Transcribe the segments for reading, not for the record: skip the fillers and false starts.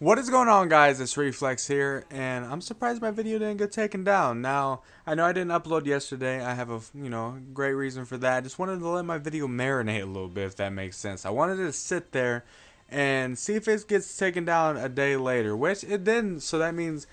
What is going on, guys? It's Reflex here, and I'm surprised my video didn't get taken down. Now, I know I didn't upload yesterday. I have a, great reason for that. I just wanted to let my video marinate a little bit, if that makes sense. I wanted it to sit there and see if it gets taken down a day later, which it didn't. So that means,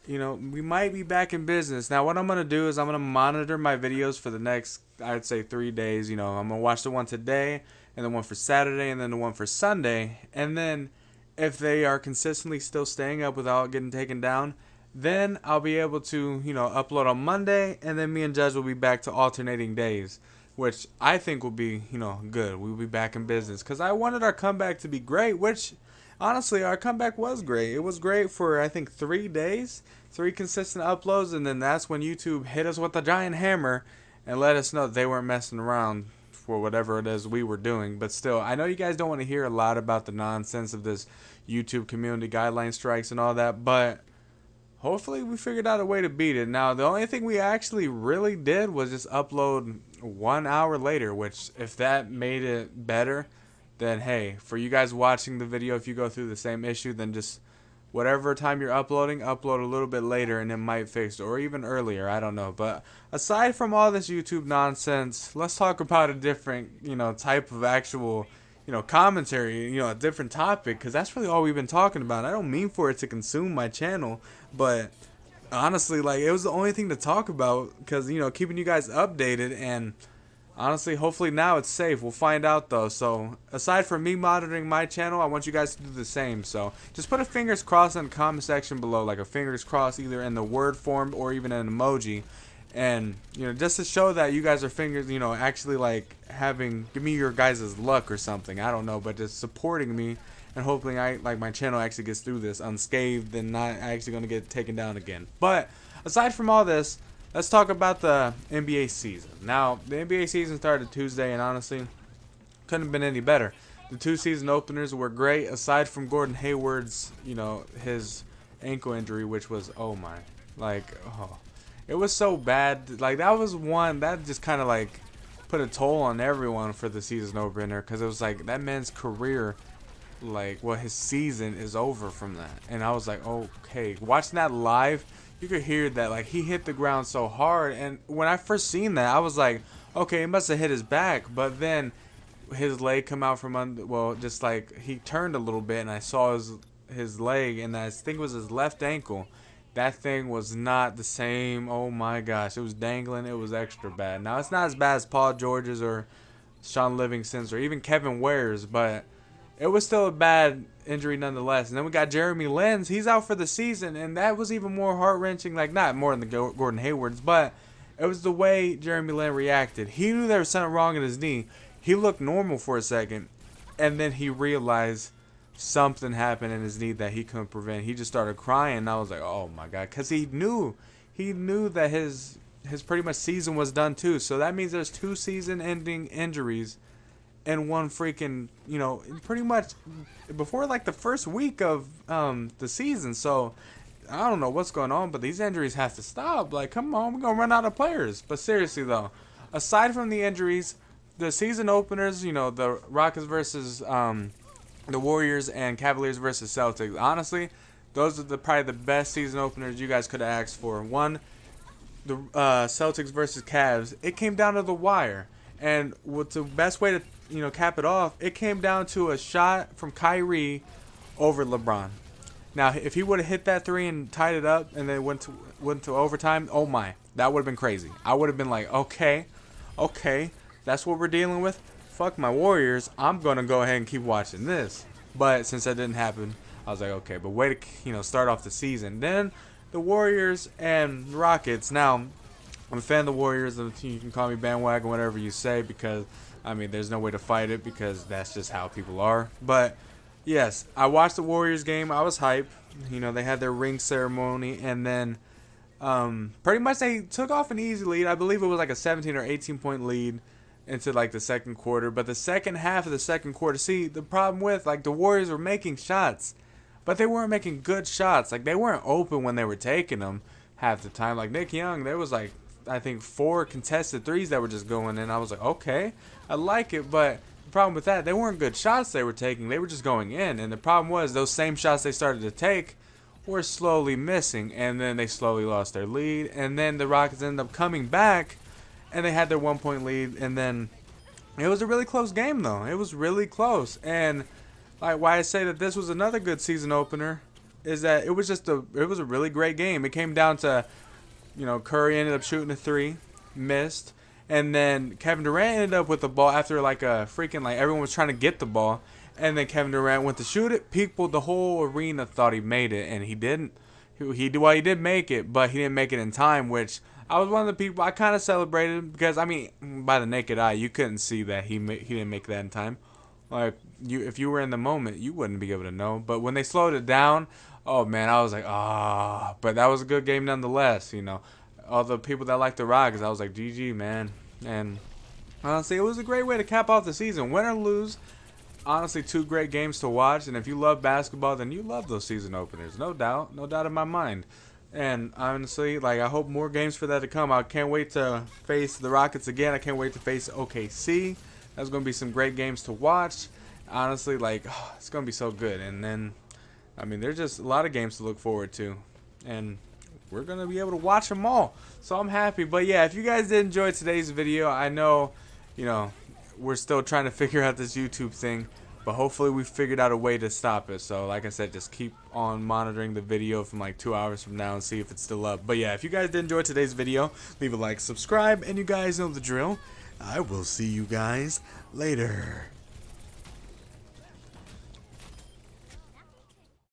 we might be back in business. Now, what I'm going to do is I'm going to monitor my videos for the next, I'd say, 3 days. I'm going to watch the one today, and the one for Saturday, and then the one for Sunday, and then if they are consistently still staying up without getting taken down, then I'll be able to, upload on Monday, and then me and Judge will be back to alternating days, which I think will be, good. We'll be back in business because I wanted our comeback to be great, which honestly, our comeback was great. It was great for, I think, 3 days, 3 consistent uploads, and then that's when YouTube hit us with a giant hammer and let us know that they weren't messing around for whatever it is we were doing. But still, I know you guys don't want to hear a lot about the nonsense of this YouTube community guideline strikes and all that, but hopefully we figured out a way to beat it. Now, the only thing we actually really did was just upload 1 hour later, which if that made it better, then hey, for you guys watching the video, if you go through the same issue, then just whatever time you're uploading, upload a little bit later and it might fix it, or even earlier, I don't know. But aside from all this YouTube nonsense, let's talk about a different, type of actual, commentary, a different topic, because that's really all we've been talking about. I don't mean for it to consume my channel, but honestly, like, it was the only thing to talk about, because, keeping you guys updated, and honestly, hopefully now it's safe. We'll find out though. So aside from me monitoring my channel, I want you guys to do the same. So just put a fingers crossed in the comment section below, like a fingers crossed either in the word form or even an emoji. And just to show that you guys are fingers, actually like give me your guys' luck or something. I don't know, but just supporting me, and hopefully my channel actually gets through this unscathed and not actually going to get taken down again. But aside from all this, let's talk about the NBA season. Now, the NBA season started Tuesday, and honestly, couldn't have been any better. The 2 season openers were great, aside from Gordon Hayward's, his ankle injury, which was, oh my, it was so bad. Like, that was one that just kind of like put a toll on everyone for the season opener, because it was like that man's career, his season is over from that. And I was like, okay, watching that live, you could hear that, like, he hit the ground so hard. And when I first seen that, I was like, okay, he must have hit his back. But then his leg come out from under, well, just like he turned a little bit, and I saw his leg, and I think it was his left ankle. That thing was not the same. Oh my gosh, it was dangling. It was extra bad. Now, it's not as bad as Paul George's or Sean Livingston's or even Kevin Ware's, but it was still a bad injury nonetheless. And then we got Jeremy Lin's. He's out for the season, and that was even more heart-wrenching. Like, not more than the Gordon Hayward's, but it was the way Jeremy Lin reacted. He knew there was something wrong in his knee. He looked normal for a second, and then he realized something happened in his knee that he couldn't prevent. He just started crying, and I was like, oh my God, because he knew that his pretty much season was done too. So that means there's 2 season-ending injuries and one freaking, pretty much before like the first week of the season. So I don't know what's going on, but these injuries have to stop. Like, come on, we're gonna run out of players. But seriously though, aside from the injuries, the season openers, the Rockets versus the Warriors and Cavaliers versus Celtics, honestly, those are probably the best season openers you guys could have asked for. One, the Celtics versus Cavs, it came down to the wire. And what's the best way to cap it off, it came down to a shot from Kyrie over LeBron. Now, if he would have hit that 3 and tied it up and then went to overtime, oh my, that would have been crazy. I would have been like, okay, that's what we're dealing with. Fuck my Warriors. I'm going to go ahead and keep watching this. But since that didn't happen, I was like, okay, but way to start off the season. Then the Warriors and Rockets. Now, I'm a fan of the Warriors. You can call me bandwagon, whatever you say, because, I mean, there's no way to fight it because that's just how people are. But, yes, I watched the Warriors game. I was hyped. They had their ring ceremony, and then pretty much they took off an easy lead. I believe it was like a 17 or 18-point lead into like the second quarter. But the second half of the second quarter, see, the problem with, like, the Warriors were making shots, but they weren't making good shots. Like, they weren't open when they were taking them half the time. Like, Nick Young, there was like, I think 4 contested threes that were just going in. I was like, okay, I like it, but problem with that, they weren't good shots they were taking. They were just going in. And the problem was those same shots they started to take were slowly missing. And then they slowly lost their lead. And then the Rockets ended up coming back. And they had their 1-point lead. And then it was a really close game, though. It was really close. And like why I say that this was another good season opener is that it was a really great game. It came down to, Curry ended up shooting a 3, missed. And then Kevin Durant ended up with the ball after like a freaking, like, everyone was trying to get the ball. And then Kevin Durant went to shoot it. People, the whole arena thought he made it, and he didn't. He did make it, but he didn't make it in time, which I was one of the people I kind of celebrated because, I mean, by the naked eye, you couldn't see that he didn't make that in time. Like, if you were in the moment, you wouldn't be able to know. But when they slowed it down, oh man, I was like, ah. But that was a good game nonetheless. All the people that like the Rockets, I was like, GG, man. And honestly, it was a great way to cap off the season. Win or lose, honestly, 2 great games to watch. And if you love basketball, then you love those season openers. No doubt in my mind. And honestly, like, I hope more games for that to come. I can't wait to face the Rockets again. I can't wait to face OKC. That's going to be some great games to watch. Honestly, like, it's going to be so good. And then, I mean, there's just a lot of games to look forward to. And we're going to be able to watch them all. So I'm happy. But yeah, if you guys did enjoy today's video, I know, we're still trying to figure out this YouTube thing. But hopefully we figured out a way to stop it. So like I said, just keep on monitoring the video from like 2 hours from now and see if it's still up. But yeah, if you guys did enjoy today's video, leave a like, subscribe, and you guys know the drill. I will see you guys later.